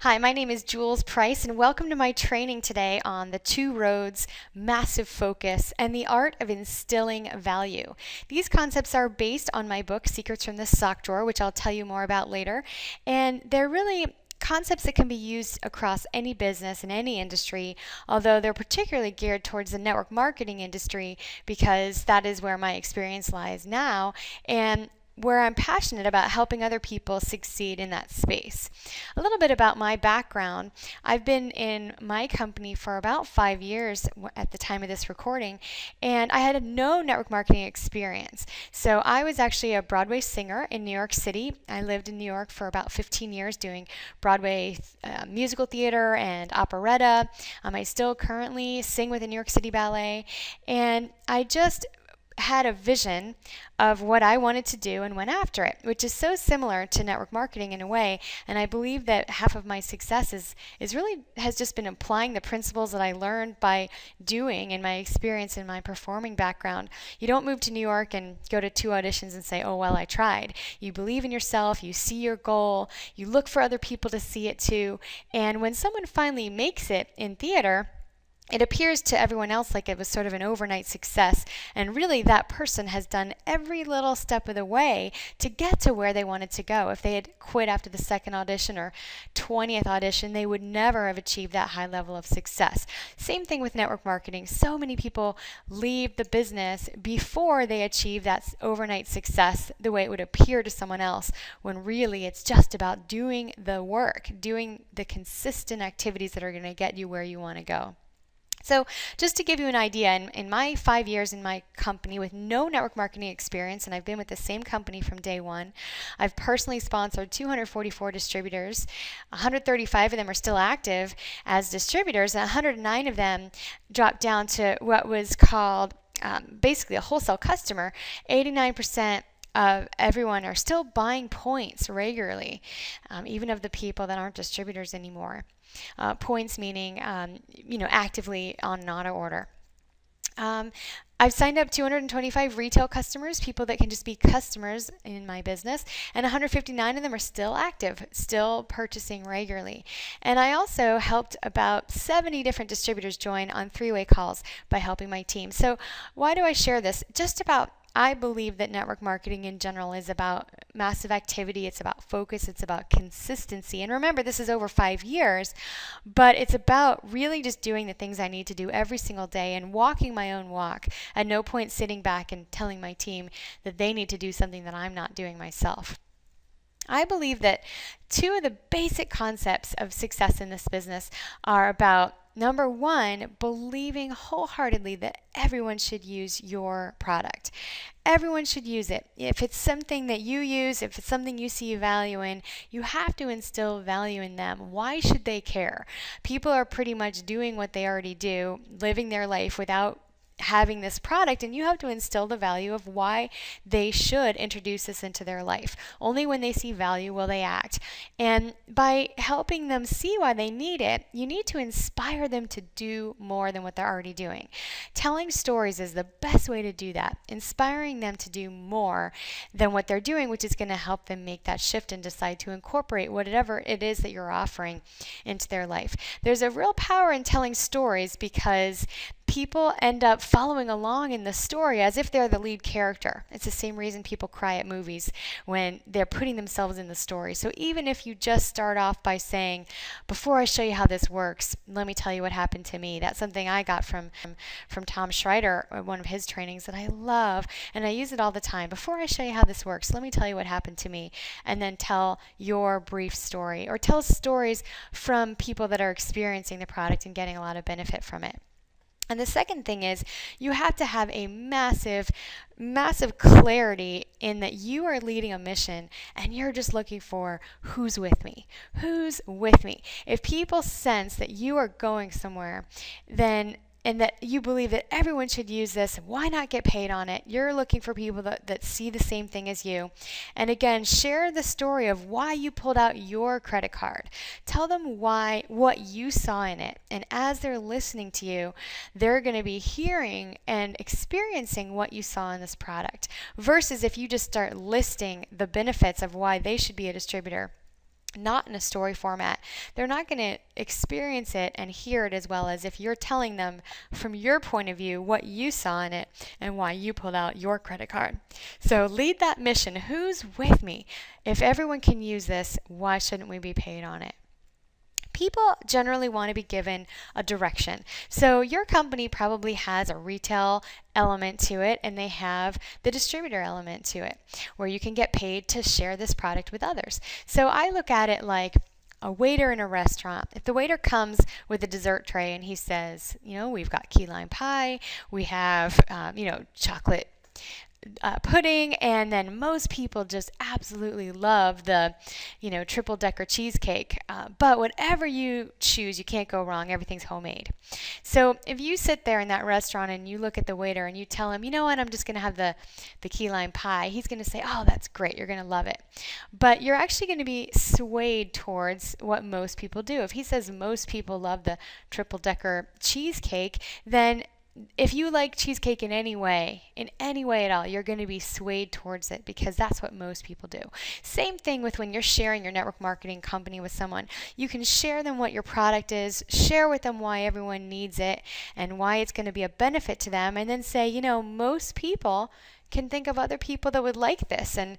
Hi, my name is Jules Price, and welcome to my training today on the two roads, massive focus, and the art of instilling value. These concepts are based on my book, Secrets from the Sock Drawer, which I'll tell you more about later, and they're really concepts that can be used across any business in any industry, although they're particularly geared towards the network marketing industry because that is where my experience lies now, and where I'm passionate about helping other people succeed in that space. A little bit about my background. I've been in my company for about 5 years at the time of this recording, and I had no network marketing experience. So I was actually a Broadway singer in New York City. I lived in New York for about 15 years doing Broadway musical theater and operetta. I still currently sing with the New York City Ballet, and I just had a vision of what I wanted to do and went after it, which is so similar to network marketing in a way. And I believe that half of my success is really has just been applying the principles that I learned by doing in my experience in my performing background. You don't move to New York and go to 2 auditions and say, oh, well, I tried. You believe in yourself, you see your goal, you look for other people to see it too. And when someone finally makes it in theater, it appears to everyone else like it was sort of an overnight success, and really that person has done every little step of the way to get to where they wanted to go. If they had quit after the second audition or 20th audition, they would never have achieved that high level of success. Same thing with network marketing. So many people leave the business before they achieve that overnight success the way it would appear to someone else, when really it's just about doing the work, doing the consistent activities that are going to get you where you want to go. So just to give you an idea, in my 5 years in my company with no network marketing experience, and I've been with the same company from day one, I've personally sponsored 244 distributors. 135 of them are still active as distributors, and 109 of them dropped down to what was called basically a wholesale customer. 89% of everyone are still buying points regularly, even of the people that aren't distributors anymore. Points meaning, actively on an auto order. I've signed up 225 retail customers, people that can just be customers in my business, and 159 of them are still active, still purchasing regularly. And I also helped about 70 different distributors join on 3-way calls by helping my team. So why do I share this? I believe that network marketing in general is about massive activity, it's about focus, it's about consistency. And remember, this is over 5 years, but it's about really just doing the things I need to do every single day and walking my own walk. At no point sitting back and telling my team that they need to do something that I'm not doing myself. I believe that 2 of the basic concepts of success in this business are about, number 1, believing wholeheartedly that everyone should use your product. Everyone should use it. If it's something that you use, if it's something you see value in, you have to instill value in them. Why should they care? People are pretty much doing what they already do, living their life without having this product, and you have to instill the value of why they should introduce this into their life. Only when they see value will they act. And by helping them see why they need it, you need to inspire them to do more than what they're already doing. Telling stories is the best way to do that, inspiring them to do more than what they're doing, which is going to help them make that shift and decide to incorporate whatever it is that you're offering into their life. There's a real power in telling stories because people end up following along in the story as if they're the lead character. It's the same reason people cry at movies when they're putting themselves in the story. So even if you just start off by saying, before I show you how this works, let me tell you what happened to me. That's something I got from Tom Schreider, one of his trainings that I love, and I use it all the time. Before I show you how this works, let me tell you what happened to me, and then tell your brief story, or tell stories from people that are experiencing the product and getting a lot of benefit from it. And the second thing is you have to have a massive clarity in that you are leading a mission and you're just looking for who's with me. Who's with me? If people sense that you are going somewhere, then and that you believe that everyone should use this, why not get paid on it? You're looking for people that see the same thing as you. And again, share the story of why you pulled out your credit card. Tell them what you saw in it. And as they're listening to you, they're going to be hearing and experiencing what you saw in this product. Versus if you just start listing the benefits of why they should be a distributor, not in a story format, they're not going to experience it and hear it as well as if you're telling them from your point of view what you saw in it and why you pulled out your credit card. So lead that mission. Who's with me? If everyone can use this, why shouldn't we be paid on it? People generally want to be given a direction. So your company probably has a retail element to it, and they have the distributor element to it, where you can get paid to share this product with others. So I look at it like a waiter in a restaurant. If the waiter comes with a dessert tray and he says, we've got key lime pie, we have, chocolate pudding, and then most people just absolutely love the, triple decker cheesecake. But whatever you choose, you can't go wrong. Everything's homemade. So if you sit there in that restaurant and you look at the waiter and you tell him, you know what, I'm just going to have the key lime pie, he's going to say, oh, that's great. You're going to love it. But you're actually going to be swayed towards what most people do. If he says most people love the triple decker cheesecake, then if you like cheesecake in any way at all, you're going to be swayed towards it because that's what most people do. Same thing with when you're sharing your network marketing company with someone. You can share them what your product is, share with them why everyone needs it and why it's going to be a benefit to them, and then say, most people can think of other people that would like this and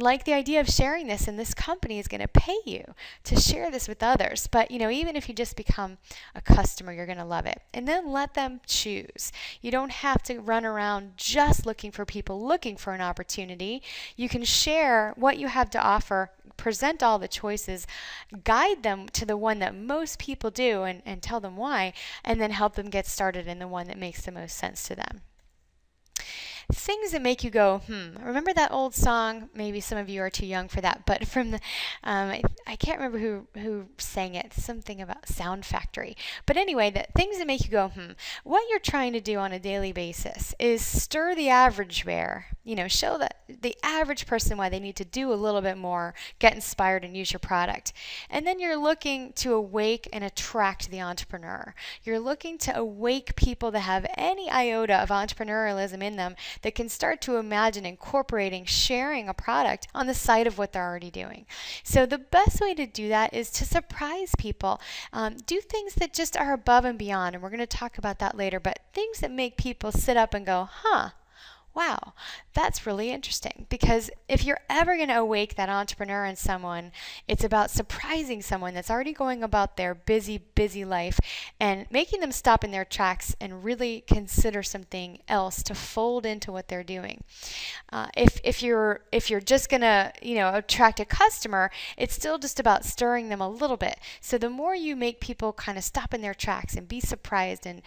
like the idea of sharing this, and this company is going to pay you to share this with others. But even if you just become a customer, you're going to love it. And then let them choose. You don't have to run around just looking for people looking for an opportunity. You can share what you have to offer, present all the choices, guide them to the one that most people do, and tell them why, and then help them get started in the one that makes the most sense to them. Things that make you go, Remember that old song? Maybe some of you are too young for that, but from the, I can't remember who sang it, something about Sound Factory. But anyway, the things that make you go, What you're trying to do on a daily basis is stir the average bear, show that the average person why they need to do a little bit more, get inspired and use your product. And then you're looking to awake and attract the entrepreneur. You're looking to awake people that have any iota of entrepreneurialism in them that can start to imagine incorporating, sharing a product on the side of what they're already doing. So the best way to do that is to surprise people. Do things that just are above and beyond, and we're going to talk about that later, but things that make people sit up and go, wow, that's really interesting. Because if you're ever going to awake that entrepreneur in someone, it's about surprising someone that's already going about their busy, busy life and making them stop in their tracks and really consider something else to fold into what they're doing. If you're just going to attract a customer, it's still just about stirring them a little bit. So the more you make people kind of stop in their tracks and be surprised and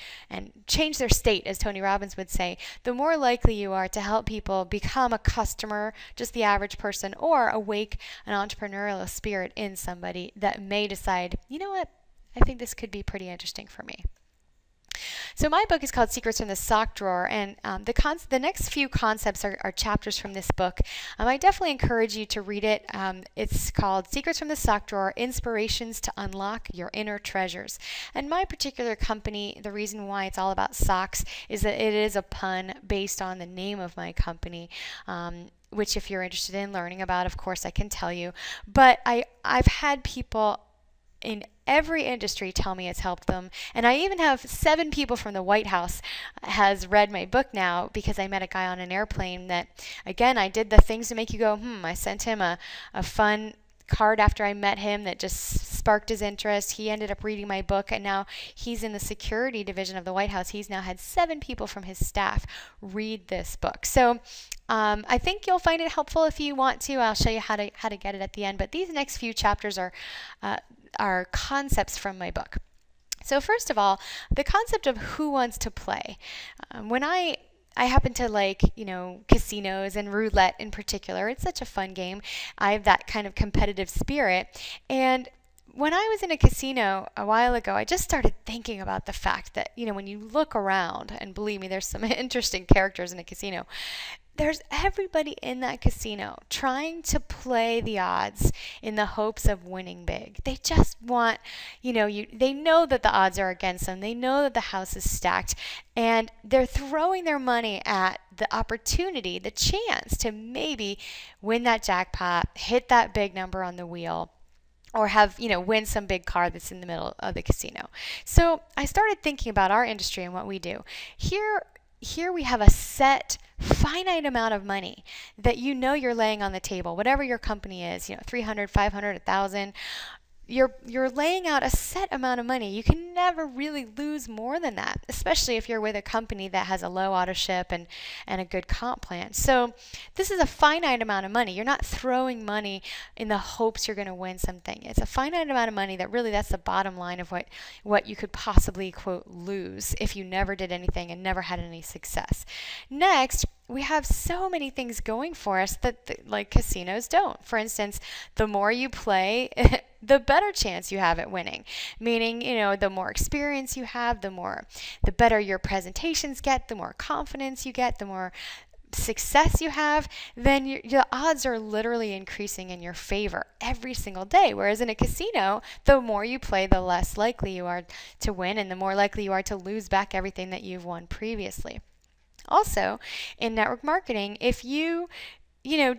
change their state, as Tony Robbins would say, the more likely you are to help people become a customer, just the average person, or awake an entrepreneurial spirit in somebody that may decide, you know what, I think this could be pretty interesting for me. So my book is called Secrets from the Sock Drawer, and the next few concepts are chapters from this book. I definitely encourage you to read it. It's called Secrets from the Sock Drawer, Inspirations to Unlock Your Inner Treasures. And my particular company, the reason why it's all about socks is that it is a pun based on the name of my company. Which if you're interested in learning about, of course, I can tell you. But I've had people in every industry tell me it's helped them. And I even have 7 people from the White House has read my book now because I met a guy on an airplane that, again, I did the things to make you go, I sent him a fun card after I met him that just sparked his interest. He ended up reading my book, and now he's in the security division of the White House. He's now had 7 people from his staff read this book. So I think you'll find it helpful if you want to. I'll show you how to get it at the end. But these next few chapters are concepts from my book. So first of all, the concept of who wants to play. When I happen to like, casinos and roulette in particular. It's such a fun game. I have that kind of competitive spirit. And when I was in a casino a while ago, I just started thinking about the fact that, when you look around, and believe me, there's some interesting characters in a casino, there's everybody in that casino trying to play the odds in the hopes of winning big. They just want, they know that the odds are against them. They know that the house is stacked, and they're throwing their money at the opportunity, the chance to maybe win that jackpot, hit that big number on the wheel, or have, win some big car that's in the middle of the casino. So I started thinking about our industry and what we do. Here we have a set finite amount of money that you're laying on the table, whatever your company is, 300, 500, 1,000. You're laying out a set amount of money. You can never really lose more than that, especially if you're with a company that has a low auto ship and a good comp plan. So this is a finite amount of money. You're not throwing money in the hopes you're going to win something. It's a finite amount of money that really, that's the bottom line of what you could possibly, quote, lose if you never did anything and never had any success. Next, we have so many things going for us that like casinos don't. For instance, the more you play, the better chance you have at winning. Meaning, the more experience you have, the better your presentations get, the more confidence you get, the more success you have, then your odds are literally increasing in your favor every single day. Whereas in a casino, the more you play, the less likely you are to win, and the more likely you are to lose back everything that you've won previously. Also, in network marketing, if you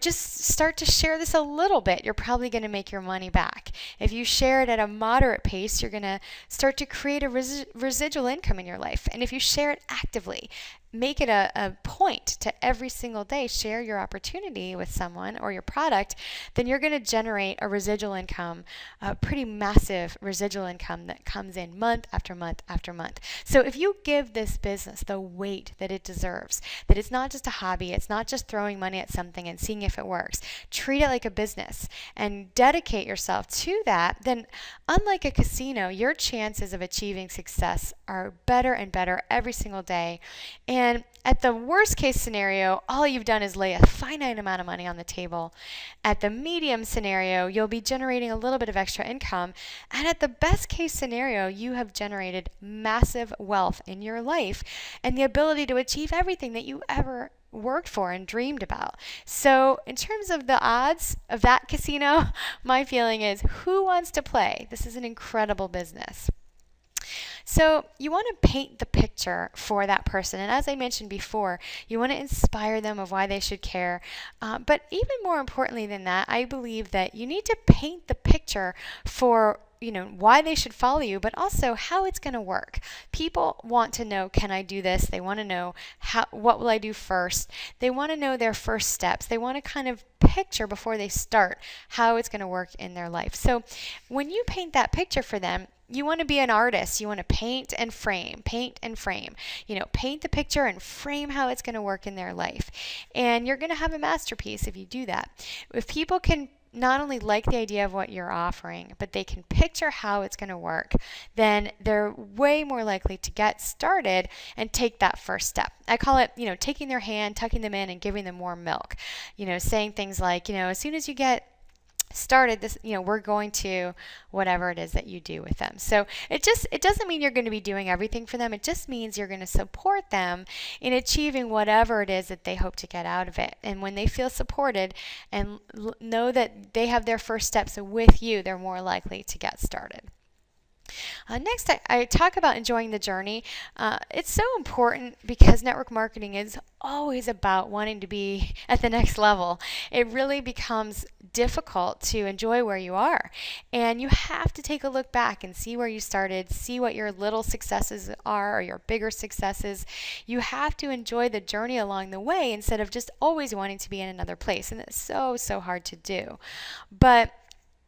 just start to share this a little bit, you're probably going to make your money back. If you share it at a moderate pace, you're going to start to create a residual income in your life. And if you share it actively, make it a point to every single day share your opportunity with someone or your product, then you're going to generate a residual income, a pretty massive residual income that comes in month after month after month. So if you give this business the weight that it deserves, that it's not just a hobby, it's not just throwing money at something and seeing if it works, treat it like a business and dedicate yourself to that, then unlike a casino, your chances of achieving success are better and better every single day. And at the worst case scenario, all you've done is lay a finite amount of money on the table. At the medium scenario, you'll be generating a little bit of extra income. And at the best case scenario, you have generated massive wealth in your life and the ability to achieve everything that you ever worked for and dreamed about. So in terms of the odds of that casino, my feeling is, who wants to play? This is an incredible business. So you want to paint the picture for that person. And as I mentioned before, you want to inspire them of why they should care. But even more importantly than that, I believe that you need to paint the picture for why they should follow you, but also how it's going to work. People want to know, can I do this? They want to know, what will I do first? They want to know their first steps. They want to kind of picture before they start how it's going to work in their life. So when you paint that picture for them, you want to be an artist. You want to paint and frame, paint and frame. Paint the picture and frame how it's going to work in their life. And you're going to have a masterpiece if you do that. If people can not only like the idea of what you're offering, but they can picture how it's going to work, then they're way more likely to get started and take that first step. I call it, taking their hand, tucking them in, and giving them more milk. Saying things like, as soon as you get started this, we're going to whatever it is that you do with them. So it doesn't mean you're going to be doing everything for them. It just means you're going to support them in achieving whatever it is that they hope to get out of it. And when they feel supported and know that they have their first steps with you, they're more likely to get started. Next, I talk about enjoying the journey. It's so important because network marketing is always about wanting to be at the next level. It really becomes difficult to enjoy where you are. And you have to take a look back and see where you started, see what your little successes are or your bigger successes. You have to enjoy the journey along the way instead of just always wanting to be in another place. And it's so hard to do. But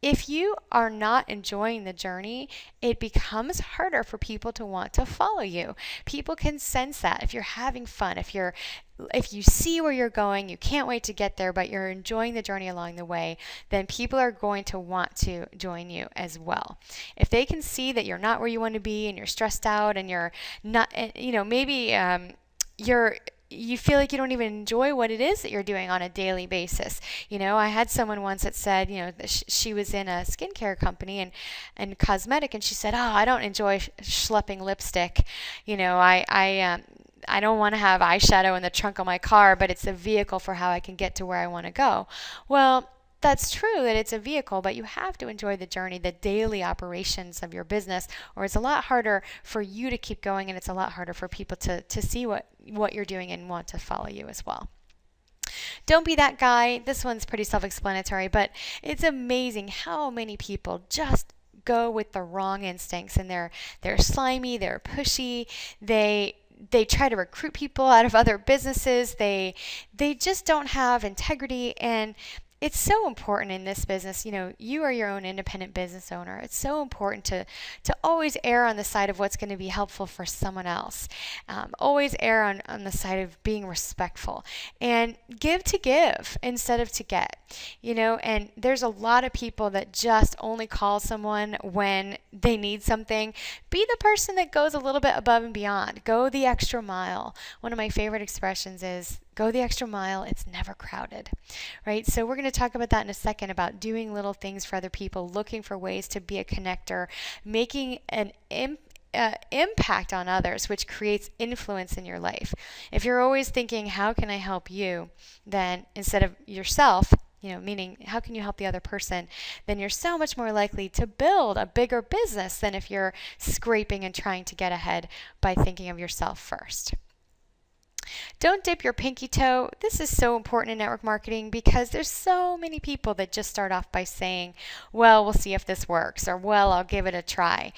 if you are not enjoying the journey, it becomes harder for people to want to follow you. People can sense that. If you're having fun, if you see where you're going, you can't wait to get there, but you're enjoying the journey along the way, then people are going to want to join you as well. If they can see that you're not where you want to be and you're stressed out and you're not, maybe you feel like you don't even enjoy what it is that you're doing on a daily basis. I had someone once that said, she was in a skincare company and cosmetic, and she said, I don't enjoy schlepping lipstick. I don't want to have eyeshadow in the trunk of my car, but it's a vehicle for how I can get to where I want to go. Well, that's true that it's a vehicle, but you have to enjoy the journey, the daily operations of your business, or it's a lot harder for you to keep going, and it's a lot harder for people to see what you're doing and want to follow you as well. Don't be that guy. This one's pretty self-explanatory, but it's amazing how many people just go with the wrong instincts, and they're slimy, they're pushy, they try to recruit people out of other businesses. They just don't have integrity, and it's so important in this business. You are your own independent business owner. It's so important to always err on the side of what's going to be helpful for someone else. Always err on the side of being respectful, and give to give instead of to get. And there's a lot of people that just only call someone when they need something. Be the person that goes a little bit above and beyond. Go the extra mile. One of my favorite expressions is, go the extra mile, it's never crowded, right? So we're going to talk about that in a second, about doing little things for other people, looking for ways to be a connector, making an impact on others, which creates influence in your life. If you're always thinking, how can I help you, then instead of yourself, meaning how can you help the other person, then you're so much more likely to build a bigger business than if you're scraping and trying to get ahead by thinking of yourself first. Don't dip your pinky toe. This is so important in network marketing because there's so many people that just start off by saying, well, we'll see if this works, or well, I'll give it a try.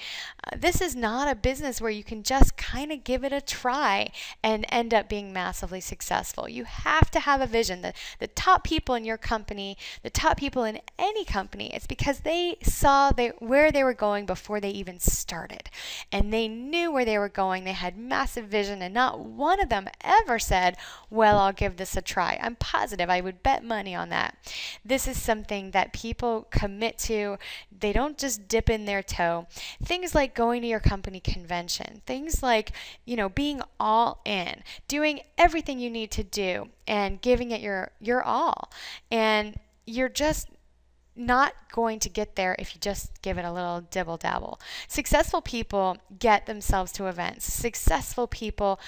This is not a business where you can just kind of give it a try and end up being massively successful. You have to have a vision. The top people in your company, the top people in any company, it's because they saw where they were going before they even started. And they knew where they were going. They had massive vision, and not one of them ever said, well, I'll give this a try. I'm positive. I would bet money on that. This is something that people commit to. They don't just dip in their toe. Things like going to your company convention, things like, being all in, doing everything you need to do and giving it your all. And you're just not going to get there if you just give it a little dibble dabble. Successful people get themselves to events. Successful people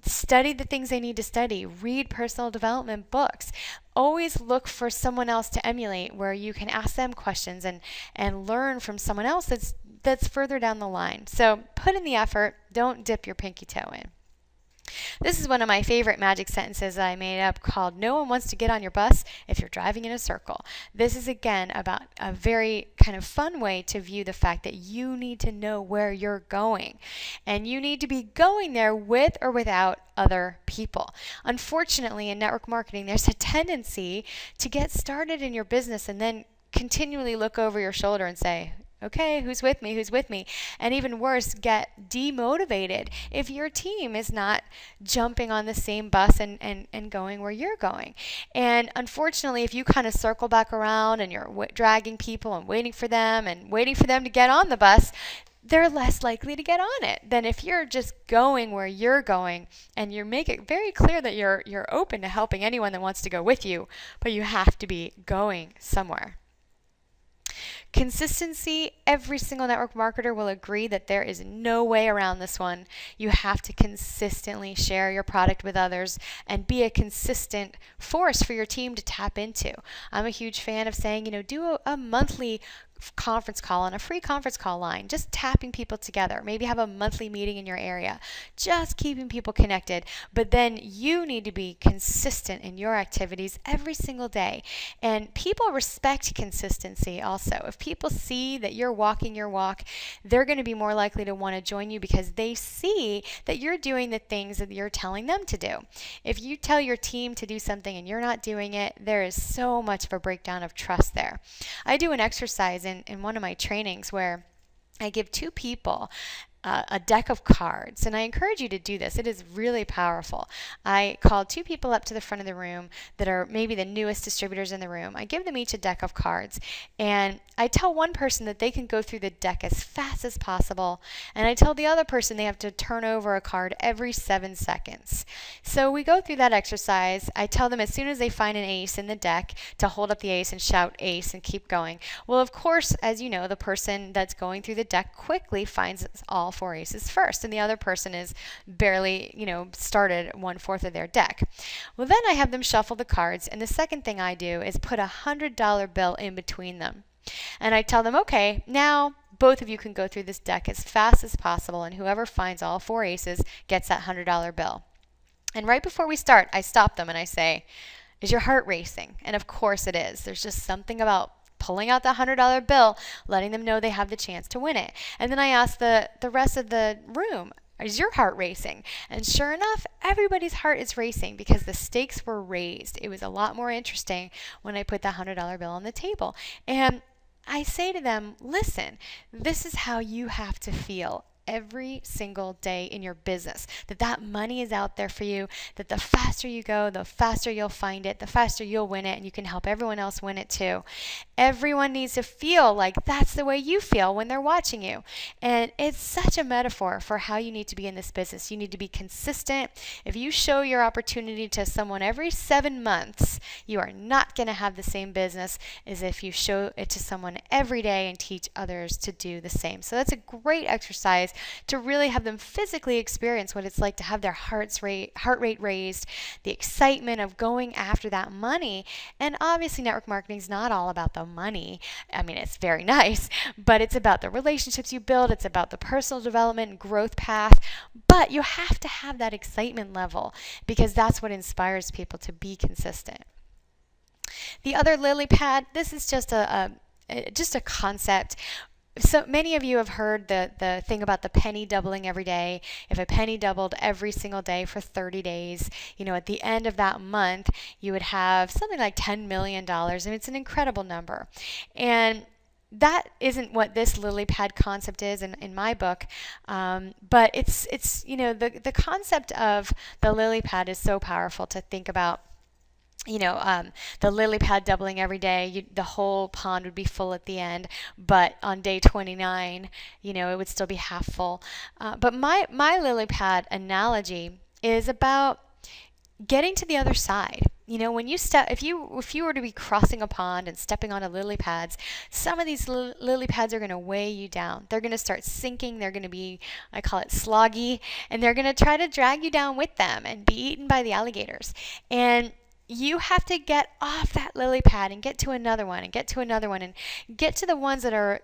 study the things they need to study, read personal development books. Always look for someone else to emulate, where you can ask them questions and learn from someone else that's further down the line. So put in the effort. Don't dip your pinky toe in. This is one of my favorite magic sentences that I made up, called "No one wants to get on your bus if you're driving in a circle." This is again about a very kind of fun way to view the fact that you need to know where you're going, and you need to be going there with or without other people. Unfortunately, in network marketing, there's a tendency to get started in your business and then continually look over your shoulder and say, okay, who's with me? Who's with me? And even worse, get demotivated if your team is not jumping on the same bus and going where you're going. And unfortunately, if you kind of circle back around and you're dragging people and waiting for them to get on the bus, they're less likely to get on it than if you're just going where you're going, and you make it very clear that you're open to helping anyone that wants to go with you, but you have to be going somewhere. Consistency. Every single network marketer will agree that there is no way around this one. You have to consistently share your product with others and be a consistent force for your team to tap into. I'm a huge fan of saying, do a monthly conference call on a free conference call line, just tapping people together. Maybe have a monthly meeting in your area, just keeping people connected. But then you need to be consistent in your activities every single day. And people respect consistency also. If people see that you're walking your walk, they're going to be more likely to want to join you because they see that you're doing the things that you're telling them to do. If you tell your team to do something and you're not doing it, there is so much of a breakdown of trust there. I do an exercise in one of my trainings where I give two people a deck of cards, and I encourage you to do this. It is really powerful. I call two people up to the front of the room that are maybe the newest distributors in the room. I give them each a deck of cards, and I tell one person that they can go through the deck as fast as possible, and I tell the other person they have to turn over a card every 7 seconds. So we go through that exercise. I tell them as soon as they find an ace in the deck to hold up the ace and shout ace and keep going. Well, of course, as you know, the person that's going through the deck quickly finds all 4 aces first, and the other person is barely, started 1/4 of their deck. Well, then I have them shuffle the cards, and the second thing I do is put a $100 bill in between them. And I tell them, okay, now both of you can go through this deck as fast as possible, and whoever finds all 4 aces gets that $100 bill. And right before we start, I stop them and I say, Is your heart racing? And of course it is. There's just something about pulling out the $100 bill, letting them know they have the chance to win it. And then I asked the rest of the room, is your heart racing? And sure enough, everybody's heart is racing because the stakes were raised. It was a lot more interesting when I put the $100 bill on the table. And I say to them, listen, this is how you have to feel every single day in your business, that money is out there for you, that the faster you go, the faster you'll find it, the faster you'll win it, and you can help everyone else win it too. Everyone needs to feel like that's the way you feel when they're watching you. And it's such a metaphor for how you need to be in this business. You need to be consistent. If you show your opportunity to someone every 7 months, you are not going to have the same business as if you show it to someone every day and teach others to do the same. So that's a great exercise to really have them physically experience what it's like to have their heart rate raised, the excitement of going after that money. And obviously network marketing is not all about the money. I mean, it's very nice, but it's about the relationships you build. It's about the personal development and growth path. But you have to have that excitement level because that's what inspires people to be consistent. The other lily pad, this is just a concept. So many of you have heard the thing about the penny doubling every day. If a penny doubled every single day for 30 days, at the end of that month, you would have something like $10 million. And it's an incredible number. And that isn't what this lily pad concept is in my book, but it's the concept of the lily pad is so powerful to think about. The lily pad doubling every day, the whole pond would be full at the end, but on day 29, it would still be half full. But my lily pad analogy is about getting to the other side. When you if you were to be crossing a pond and stepping onto lily pads, some of these lily pads are going to weigh you down. They're going to start sinking. They're going to be, I call it sloggy, and they're going to try to drag you down with them and be eaten by the alligators. And you have to get off that lily pad and get to another one and get to another one and get to the ones that are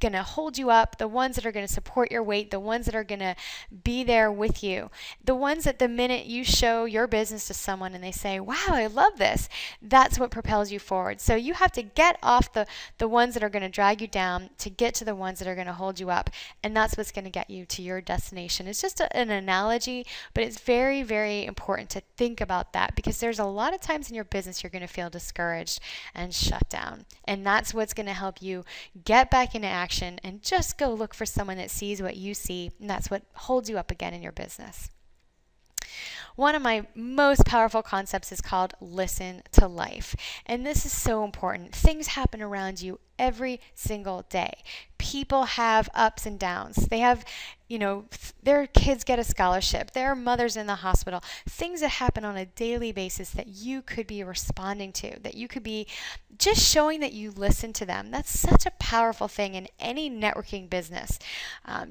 going to hold you up, the ones that are going to support your weight, the ones that are going to be there with you, the ones that the minute you show your business to someone and they say, wow, I love this, that's what propels you forward. So you have to get off the ones that are going to drag you down to get to the ones that are going to hold you up, and that's what's going to get you to your destination. It's just an analogy, but it's very, very important to think about that because there's a lot of times in your business you're going to feel discouraged and shut down, and that's what's going to help you get back into action and just go look for someone that sees what you see, and that's what holds you up again in your business. One of my most powerful concepts is called listen to life. And this is so important. Things happen around you every single day. People have ups and downs. They have, their kids get a scholarship. Their mother's in the hospital. Things that happen on a daily basis that you could be responding to, that you could be just showing that you listen to them. That's such a powerful thing in any networking business.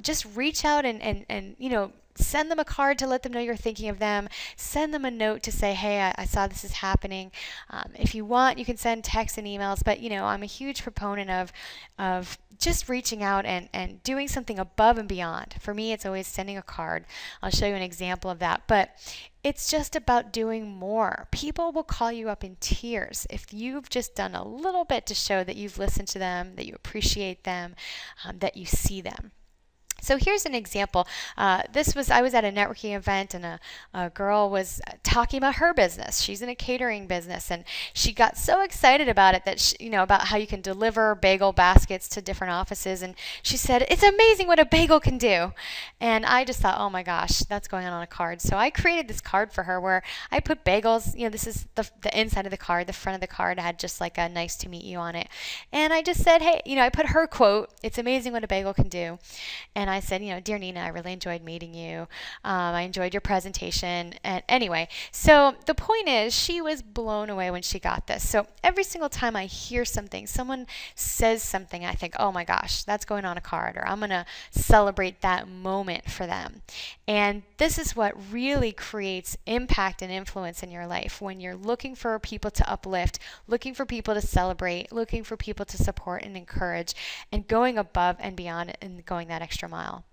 Just reach out and send them a card to let them know you're thinking of them. Send them a note to say, hey, I saw this is happening. If you want, you can send texts and emails. But, I'm a huge proponent of just reaching out and doing something above and beyond. For me, it's always sending a card. I'll show you an example of that. But it's just about doing more. People will call you up in tears if you've just done a little bit to show that you've listened to them, that you appreciate them, that you see them. So here's an example. I was at a networking event and a girl was talking about her business. She's in a catering business and she got so excited about it that about how you can deliver bagel baskets to different offices, and she said, it's amazing what a bagel can do. And I just thought, oh my gosh, that's going on a card. So I created this card for her where I put bagels, this is the inside of the card. The front of the card had just like a nice to meet you on it. And I just said, hey, I put her quote, it's amazing what a bagel can do. And I said, dear Nina, I really enjoyed meeting you. I enjoyed your presentation. And anyway, so the point is she was blown away when she got this. So every single time I hear something, someone says something, I think, oh my gosh, that's going on a card, or I'm going to celebrate that moment for them. And this is what really creates impact and influence in your life when you're looking for people to uplift, looking for people to celebrate, looking for people to support and encourage, and going above and beyond and going that extra mile.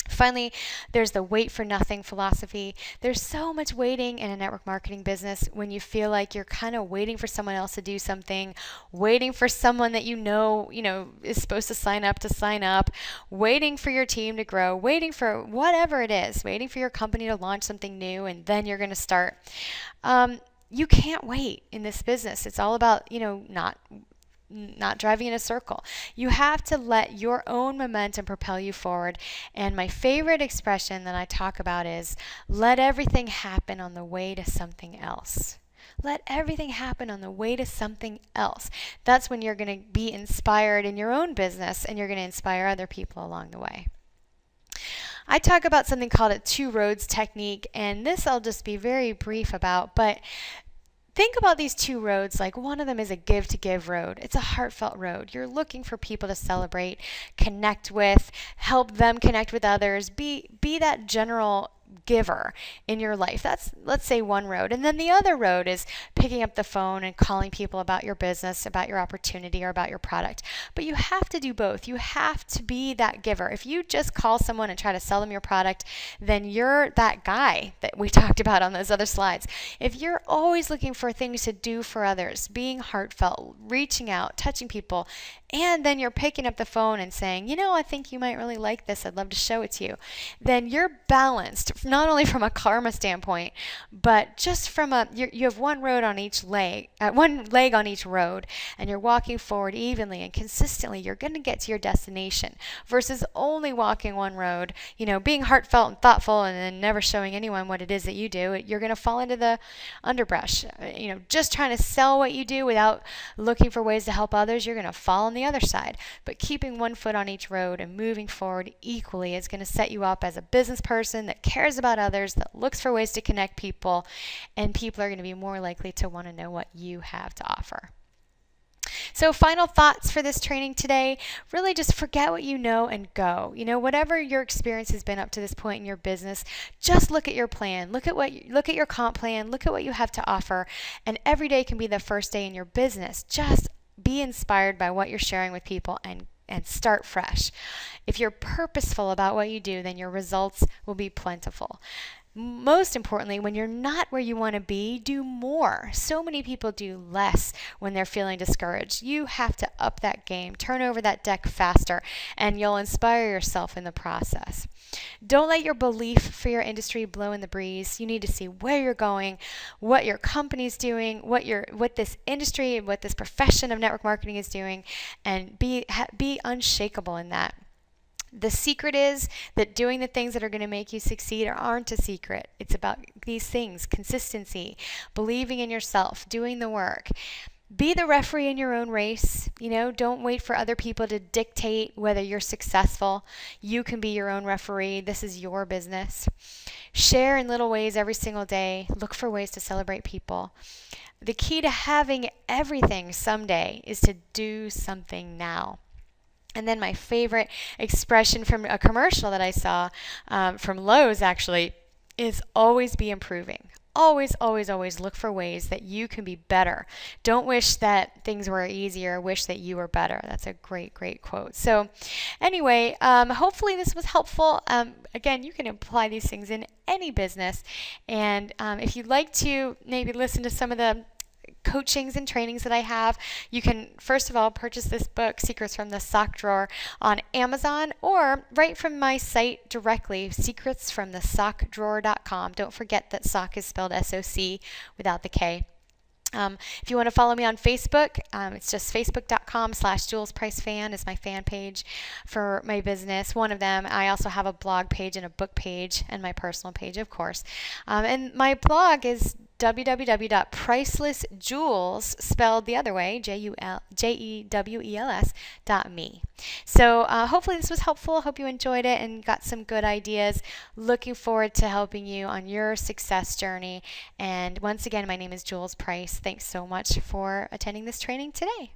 Finally, there's the wait for nothing philosophy. There's so much waiting in a network marketing business when you feel like you're kind of waiting for someone else to do something, waiting for someone that is supposed to sign up, waiting for your team to grow, waiting for whatever it is, waiting for your company to launch something new, and then you're going to start. You can't wait in this business. It's all about, not driving in a circle. You have to let your own momentum propel you forward. And my favorite expression that I talk about is let everything happen on the way to something else. Let everything happen on the way to something else. That's when you're going to be inspired in your own business and you're going to inspire other people along the way. I talk about something called a two roads technique, and this I'll just be very brief about, but think about these two roads like one of them is a give to give road. It's a heartfelt road. You're looking for people to celebrate, connect with, help them connect with others, be that general giver in your life. That's, let's say, one road. And then the other road is picking up the phone and calling people about your business, about your opportunity, or about your product. But you have to do both. You have to be that giver. If you just call someone and try to sell them your product, then you're that guy that we talked about on those other slides. If you're always looking for things to do for others, being heartfelt, reaching out, touching people, and then you're picking up the phone and saying, I think you might really like this. I'd love to show it to you. Then you're balanced, not only from a karma standpoint, but just from you have one leg on each road, and you're walking forward evenly and consistently. You're going to get to your destination versus only walking one road, being heartfelt and thoughtful and then never showing anyone what it is that you do. You're going to fall into the underbrush. Just trying to sell what you do without looking for ways to help others, you're going to fall on the other side. But keeping one foot on each road and moving forward equally is going to set you up as a business person that cares about others, that looks for ways to connect people, and people are going to be more likely to want to know what you have to offer. So final thoughts for this training today, really just forget what you know and go. Whatever your experience has been up to this point in your business, just look at your plan. Look at your comp plan, look at what you have to offer, and every day can be the first day in your business. Just be inspired by what you're sharing with people and start fresh. If you're purposeful about what you do, then your results will be plentiful. Most importantly, when you're not where you want to be, do more. So many people do less when they're feeling discouraged. You have to up that game, turn over that deck faster, and you'll inspire yourself in the process. Don't let your belief for your industry blow in the breeze. You need to see where you're going, what your company's doing, what this industry, what this profession of network marketing is doing, and be unshakable in that. The secret is that doing the things that are going to make you succeed aren't a secret. It's about these things: consistency, believing in yourself, doing the work. Be the referee in your own race. Don't wait for other people to dictate whether you're successful. You can be your own referee. This is your business. Share in little ways every single day. Look for ways to celebrate people. The key to having everything someday is to do something now. And then my favorite expression from a commercial that I saw from Lowe's actually is always be improving. Always, always, always look for ways that you can be better. Don't wish that things were easier. Wish that you were better. That's a great, great quote. So anyway, hopefully this was helpful. Again, you can apply these things in any business. And if you'd like to maybe listen to some of the coachings and trainings that I have, you can first of all purchase this book, Secrets from the Sock Drawer, on Amazon or right from my site directly, secretsfromthesockdrawer.com. Don't forget that sock is spelled S-O-C without the K. If you want to follow me on Facebook, it's just facebook.com/JulesPriceFan is my fan page for my business. One of them. I also have a blog page and a book page and my personal page, of course. And my blog is www.pricelessjules, spelled the other way, JEWELS.me. So hopefully this was helpful. Hope you enjoyed it and got some good ideas. Looking forward to helping you on your success journey. And once again, my name is Jules Price. Thanks so much for attending this training today.